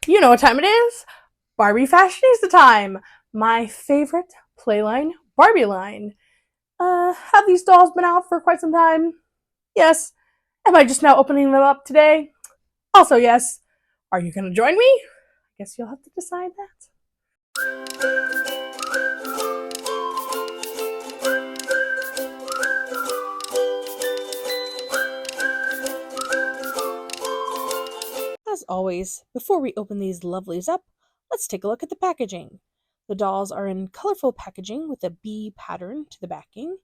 You know what time it is? Barbie Fashionista time! My favorite playline, Barbie line. Have these dolls been out for quite some time? Yes. Am I just now opening them up today? Also, yes. Are you gonna join me? I guess you'll have to decide that. As always, before we open these lovelies up, let's take a look at the packaging. The dolls are in colorful packaging with a bee pattern to the backing.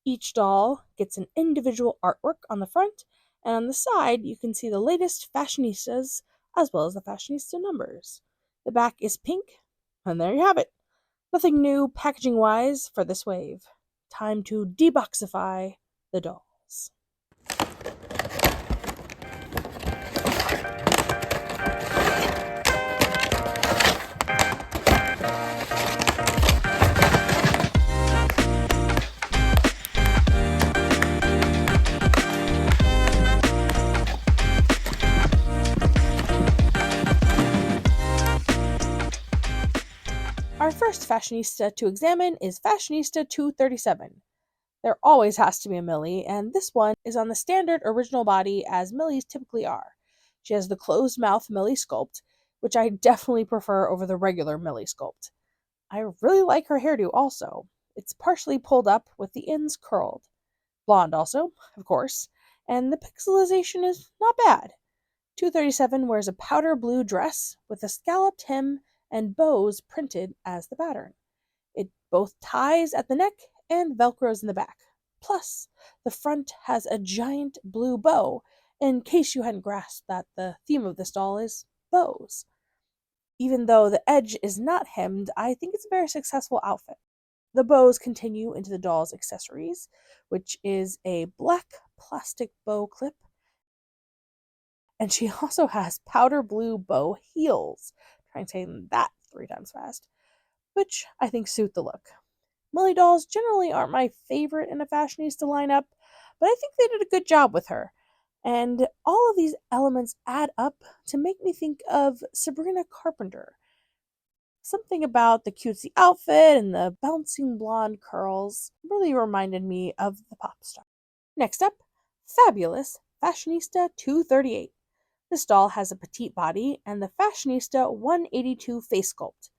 Each doll gets an individual artwork on the front, and on the side you can see the latest fashionistas as well as the fashionista numbers. The back is pink, and there you have it. Nothing new packaging wise for this wave. Time to deboxify the dolls. Our first fashionista to examine is Fashionista 237. There always has to be a Millie, and this one is on the standard original body as Millies typically are. She has the closed mouth Millie sculpt, which I definitely prefer over the regular Millie sculpt. I really like her hairdo also. It's partially pulled up with the ends curled. Blonde also, of course, and the pixelization is not bad. 237 wears a powder blue dress with a scalloped hem and bows printed as the pattern. It both ties at the neck and velcros in the back. Plus, the front has a giant blue bow, in case you hadn't grasped that the theme of this doll is bows. Even though the edge is not hemmed, I think it's a very successful outfit. The bows continue into the doll's accessories, which is a black plastic bow clip, and she also has powder blue bow heels. Try and say that 3 times fast, which I think suit the look. Millie dolls generally aren't my favorite in a fashionista lineup, but I think they did a good job with her. And all of these elements add up to make me think of Sabrina Carpenter. Something about the cutesy outfit and the bouncing blonde curls really reminded me of the pop star. Next up, Fabulous Fashionista 238. This doll has a petite body and the Fashionista 182 face sculpt.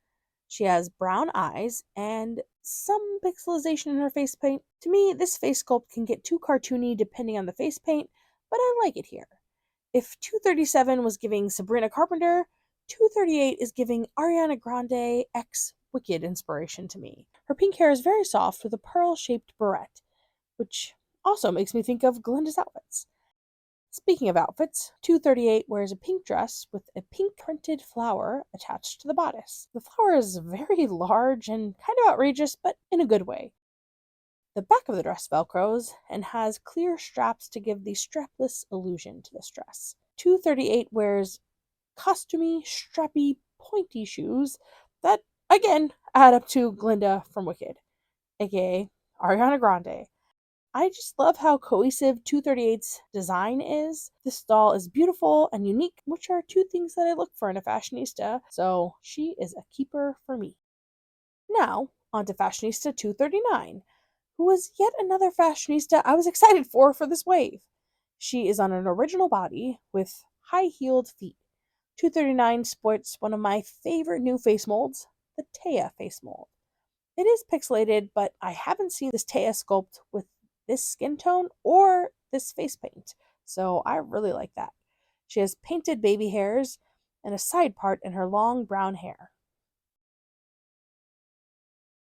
She has brown eyes and some pixelization in her face paint. To me, this face sculpt can get too cartoony depending on the face paint, but I like it here. If 237 was giving Sabrina Carpenter, 238 is giving Ariana Grande x Wicked inspiration to me. Her pink hair is very soft with a pearl-shaped barrette, which also makes me think of Glinda's outfits. Speaking of outfits, 238 wears a pink dress with a pink printed flower attached to the bodice. The flower is very large and kind of outrageous, but in a good way. The back of the dress velcros and has clear straps to give the strapless illusion to this dress. 238 wears costumey, strappy, pointy shoes that, again, add up to Glinda from Wicked, aka Ariana Grande. I just love how cohesive 238's design is. This doll is beautiful and unique, which are two things that I look for in a fashionista, so she is a keeper for me. Now, on to Fashionista 239, who was yet another fashionista I was excited for this wave. She is on an original body with high-heeled feet. 239 sports one of my favorite new face molds, the Taya face mold. It is pixelated, but I haven't seen this Taya sculpt with this skin tone or this face paint, so I really like that. She has painted baby hairs and a side part in her long brown hair.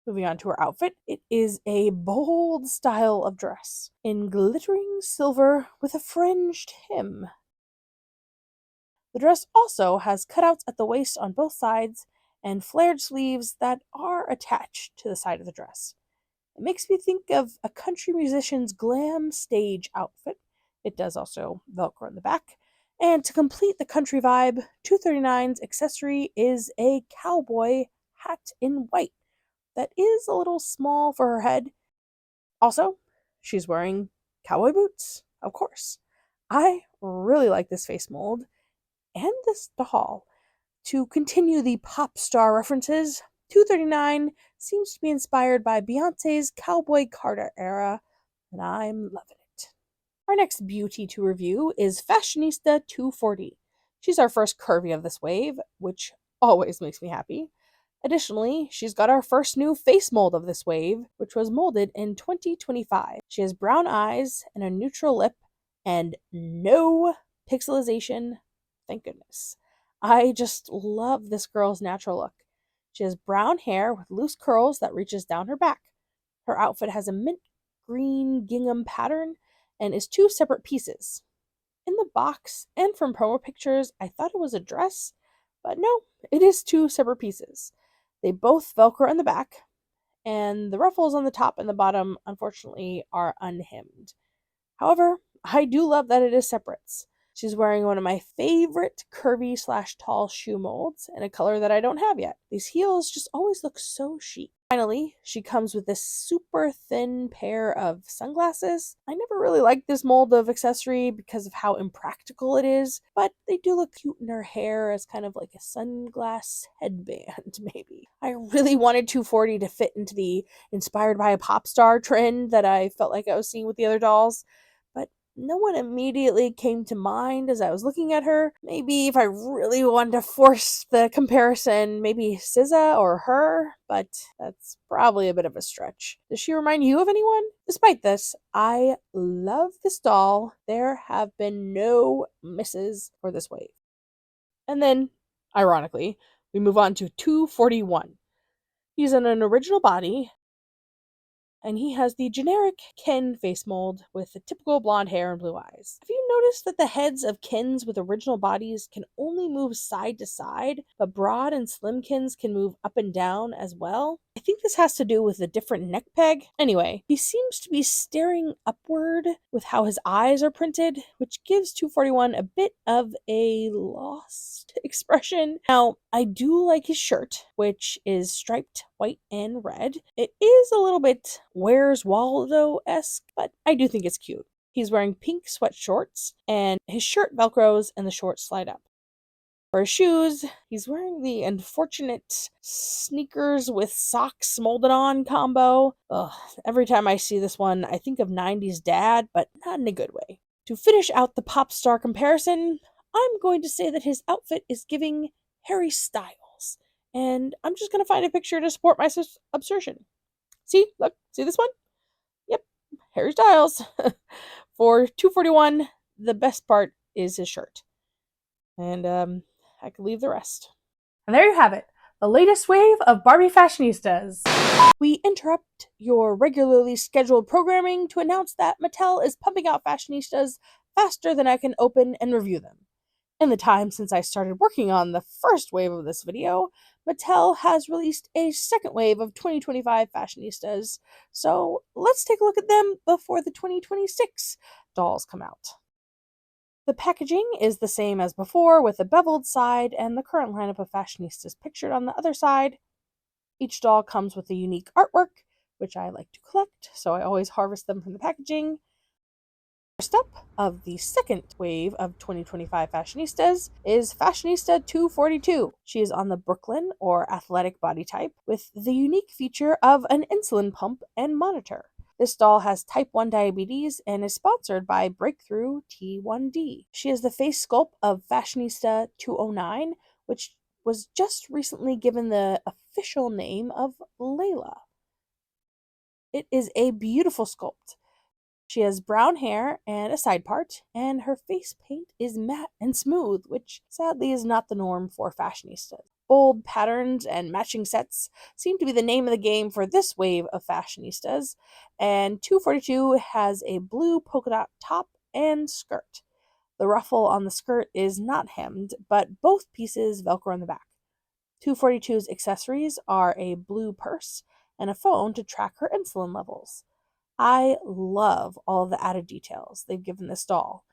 Moving on to her outfit, it is a bold style of dress in glittering silver with a fringed hem. The dress also has cutouts at the waist on both sides and flared sleeves that are attached to the side of the dress. It makes me think of a country musician's glam stage outfit. It does also Velcro in the back. And to complete the country vibe, 239's accessory is a cowboy hat in white that is a little small for her head. Also, she's wearing cowboy boots, of course. I really like this face mold and this doll. To continue the pop star references, 239 seems to be inspired by Beyonce's Cowboy Carter era, and I'm loving it. Our next beauty to review is Fashionista 240. She's our first curvy of this wave, which always makes me happy. Additionally, she's got our first new face mold of this wave, which was molded in 2025. She has brown eyes and a neutral lip and no pixelization. Thank goodness. I just love this girl's natural look. She has brown hair with loose curls that reaches down her back. Her outfit has a mint green gingham pattern and is two separate pieces. In the box and from promo pictures, I thought it was a dress, but no, it is two separate pieces. They both Velcro in the back, and the ruffles on the top and the bottom, unfortunately, are unhemmed. However, I do love that it is separates. She's wearing one of my favorite curvy/tall shoe molds in a color that I don't have yet. These heels just always look so chic. Finally, she comes with this super thin pair of sunglasses. I never really liked this mold of accessory because of how impractical it is, but they do look cute in her hair as kind of like a sunglass headband, maybe. I really wanted 240 to fit into the inspired by a pop star trend that I felt like I was seeing with the other dolls, but no one immediately came to mind as I was looking at her. Maybe if I really wanted to force the comparison, maybe SZA or her, but that's probably a bit of a stretch. Does she remind you of anyone? Despite this, I love this doll. There have been no misses for this wave. And then, ironically, we move on to 241. He's in an original body, and he has the generic Ken face mold with the typical blonde hair and blue eyes. Have you noticed that the heads of Kens with original bodies can only move side to side, but broad and slim Kens can move up and down as well? I think this has to do with a different neck peg. Anyway, he seems to be staring upward with how his eyes are printed, which gives 241 a bit of a lost expression. Now, I do like his shirt, which is striped white and red. It is a little bit Where's Waldo-esque, but I do think it's cute. He's wearing pink sweat shorts, and his shirt velcros and the shorts slide up. For his shoes, he's wearing the unfortunate sneakers with socks molded on combo. Ugh, every time I see this one, I think of 90s dad, but not in a good way. To finish out the pop star comparison, I'm going to say that his outfit is giving Harry Styles. And I'm just going to find a picture to support my assertion. See? Look. See this one? Yep. Harry Styles. For 241, the best part is his shirt. And I could leave the rest. And there you have it. The latest wave of Barbie Fashionistas. We interrupt your regularly scheduled programming to announce that Mattel is pumping out Fashionistas faster than I can open and review them. In the time since I started working on the first wave of this video, Mattel has released a second wave of 2025 Fashionistas, so let's take a look at them before the 2026 dolls come out. The packaging is the same as before, with a beveled side and the current lineup of Fashionistas pictured on the other side. Each doll comes with a unique artwork, which I like to collect, so I always harvest them from the packaging. First up of the second wave of 2025 Fashionistas is Fashionista 242. She is on the Brooklyn or athletic body type with the unique feature of an insulin pump and monitor. This doll has type 1 diabetes and is sponsored by Breakthrough T1D. She is the face sculpt of Fashionista 209, which was just recently given the official name of Layla. It is a beautiful sculpt. She has brown hair and a side part, and her face paint is matte and smooth, which sadly is not the norm for Fashionistas. Bold patterns and matching sets seem to be the name of the game for this wave of Fashionistas, and 242 has a blue polka dot top and skirt. The ruffle on the skirt is not hemmed, but both pieces Velcro on the back. 242's accessories are a blue purse and a phone to track her insulin levels. I love all the added details they've given this doll.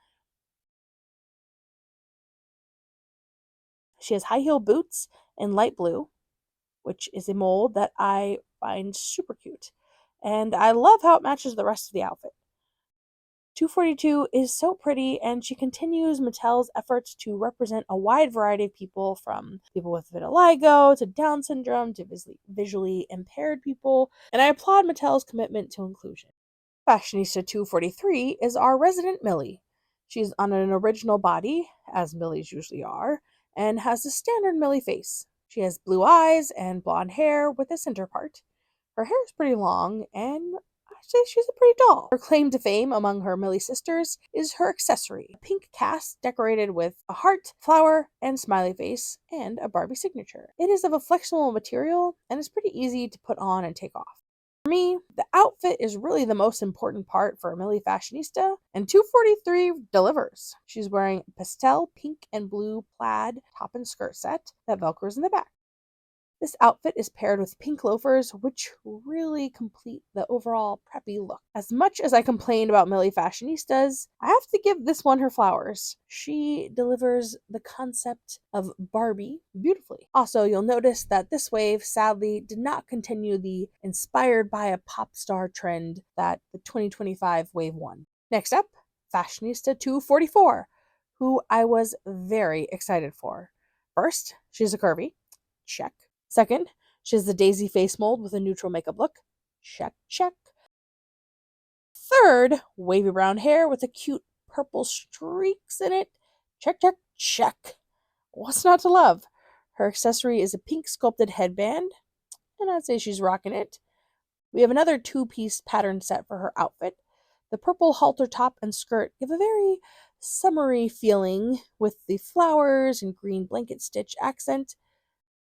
She has high heel boots in light blue, which is a mold that I find super cute. And I love how it matches the rest of the outfit. 242 is so pretty, and she continues Mattel's efforts to represent a wide variety of people, from people with vitiligo to Down syndrome to visually impaired people, and I applaud Mattel's commitment to inclusion. Fashionista 243 is our resident Millie. She's on an original body, as Millies usually are, and has a standard Millie face. She has blue eyes and blonde hair with a center part. Her hair is pretty long, and I'd say she's a pretty doll. Her claim to fame among her Millie sisters is her accessory, a pink cast decorated with a heart, flower, and smiley face, and a Barbie signature. It is of a flexible material and is pretty easy to put on and take off. For me, the outfit is really the most important part for a Millie Fashionista, and 243 delivers. She's wearing a pastel pink and blue plaid top and skirt set that velcros in the back. This outfit is paired with pink loafers, which really complete the overall preppy look. As much as I complained about Millie Fashionistas, I have to give this one her flowers. She delivers the concept of Barbie beautifully. Also, you'll notice that this wave sadly did not continue the inspired by a pop star trend that the 2025 wave won. Next up, Fashionista 244, who I was very excited for. First, she's a curvy. Check. Second, she has the daisy face mold with a neutral makeup look. Check, check. Third, wavy brown hair with a cute purple streaks in it. Check, check, check. What's not to love? Her accessory is a pink sculpted headband, and I'd say she's rocking it. We have another two-piece pattern set for her outfit. The purple halter top and skirt give a very summery feeling with the flowers and green blanket stitch accent.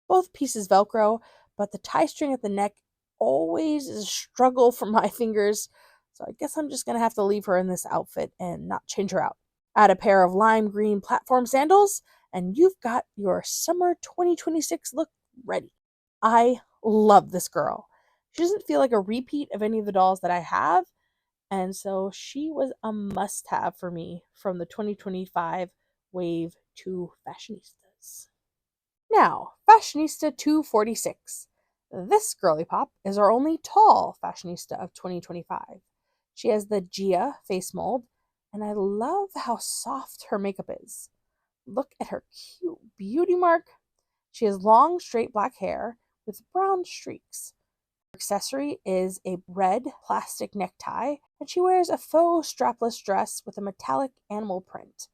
Both pieces Velcro, but the tie string at the neck always is a struggle for my fingers, so I guess I'm just going to have to leave her in this outfit and not change her out. Add a pair of lime green platform sandals, and you've got your summer 2026 look ready. I love this girl. She doesn't feel like a repeat of any of the dolls that I have, and so she was a must-have for me from the 2025 Wave 2 Fashionistas. Now, Fashionista 246. This girly pop is our only tall fashionista of 2025. She has the Gia face mold, and I love how soft her makeup is. Look at her cute beauty mark. She has long, straight black hair with brown streaks. Her accessory is a red plastic necktie, and she wears a faux strapless dress with a metallic animal print.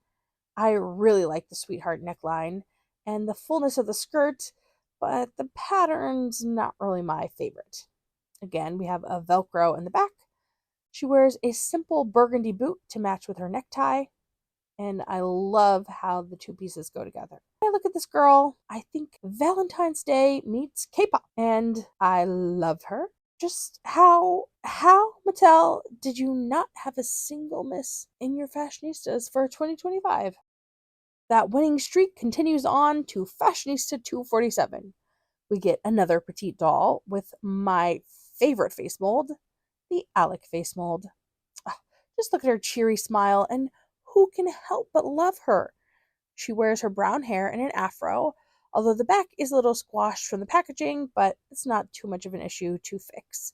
I really like the sweetheart neckline and the fullness of the skirt, but the pattern's not really my favorite. Again, we have a Velcro in the back. She wears a simple burgundy boot to match with her necktie, and I love how the two pieces go together. When I look at this girl, I think Valentine's Day meets K-pop, and I love her. Just how Mattel did you not have a single miss in your fashionistas for 2025? That winning streak continues on to Fashionista 247. We get another petite doll with my favorite face mold, the Alec face mold. Just look at her cheery smile, and who can help but love her? She wears her brown hair in an afro, although the back is a little squashed from the packaging, but it's not too much of an issue to fix.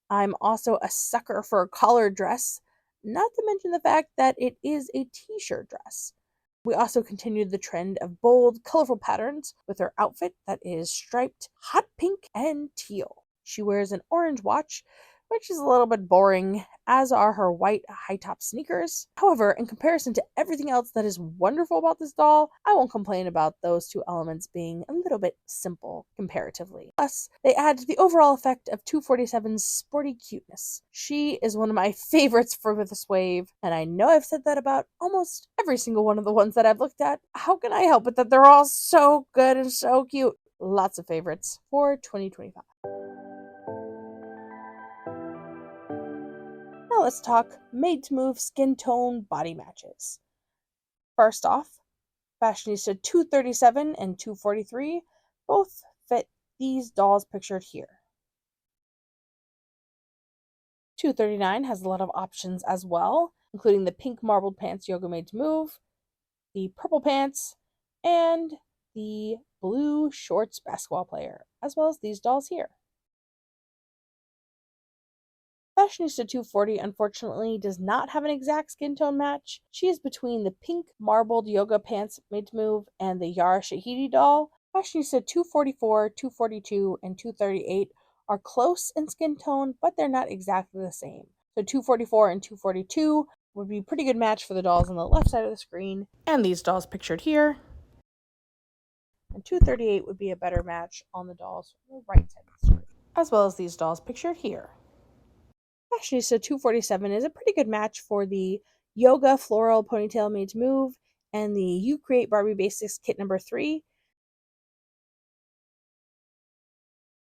I'm also a sucker for a collared dress, not to mention the fact that it is a t-shirt dress. We also continued the trend of bold, colorful patterns with her outfit that is striped hot pink and teal. She wears an orange watch, which is a little bit boring, as are her white high-top sneakers. However, in comparison to everything else that is wonderful about this doll, I won't complain about those two elements being a little bit simple comparatively. Plus, they add to the overall effect of 247's sporty cuteness. She is one of my favorites for this wave, and I know I've said that about almost every single one of the ones that I've looked at. How can I help it that they're all so good and so cute? Lots of favorites for 2025. Now let's talk made-to-move skin tone body matches. First off, Fashionista 237 and 243 both fit these dolls pictured here. 239 has a lot of options as well, including the pink marbled pants Yoga Made to Move, the purple pants, and the blue shorts basketball player, as well as these dolls here. Fashionista 240 unfortunately does not have an exact skin tone match. She is between the pink marbled yoga pants made to move and the Yara Shahidi doll. Fashionista 244, 242, and 238 are close in skin tone, but they're not exactly the same. So 244 and 242 would be a pretty good match for the dolls on the left side of the screen, and these dolls pictured here. And 238 would be a better match on the dolls on the right side of the screen, as well as these dolls pictured here. Fashionista 247 is a pretty good match for the Yoga Floral Ponytail Made to Move and the You Create Barbie Basics Kit number 3.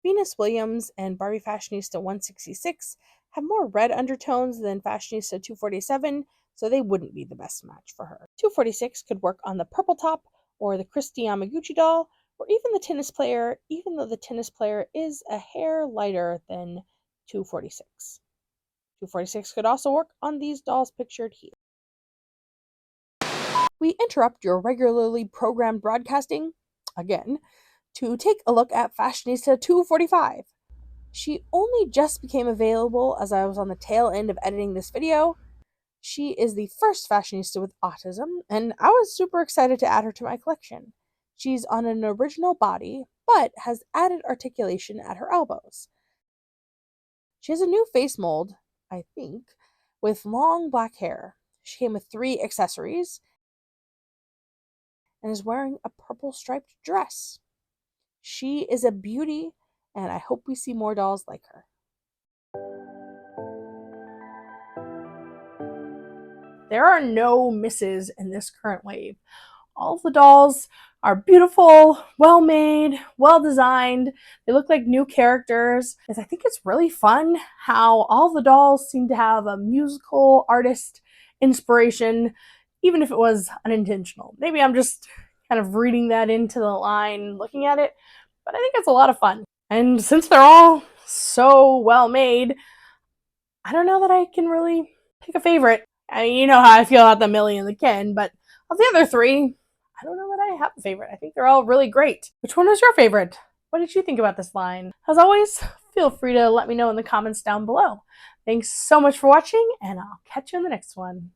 Venus Williams and Barbie Fashionista 166 have more red undertones than Fashionista 247, so they wouldn't be the best match for her. 246 could work on the purple top or the Christy Yamaguchi doll, or even the tennis player, even though the tennis player is a hair lighter than 246. 246 could also work on these dolls pictured here. We interrupt your regularly programmed broadcasting, again, to take a look at Fashionista 245. She only just became available as I was on the tail end of editing this video. She is the first fashionista with autism, and I was super excited to add her to my collection. She's on an original body, but has added articulation at her elbows. She has a new face mold, I think, with long black hair. She came with 3 accessories and is wearing a purple striped dress. She is a beauty, and I hope we see more dolls like her. There are no misses in this current wave. All of the dolls are beautiful, well made, well designed. They look like new characters. I think it's really fun how all the dolls seem to have a musical artist inspiration, even if it was unintentional. Maybe I'm just kind of reading that into the line, looking at it, but I think it's a lot of fun. And since they're all so well made, I don't know that I can really pick a favorite. I mean, you know how I feel about the Millie and the Ken, but of the other 3, I don't know that I have a favorite. I think they're all really great. Which one was your favorite? What did you think about this line? As always, feel free to let me know in the comments down below. Thanks so much for watching, and I'll catch you in the next one.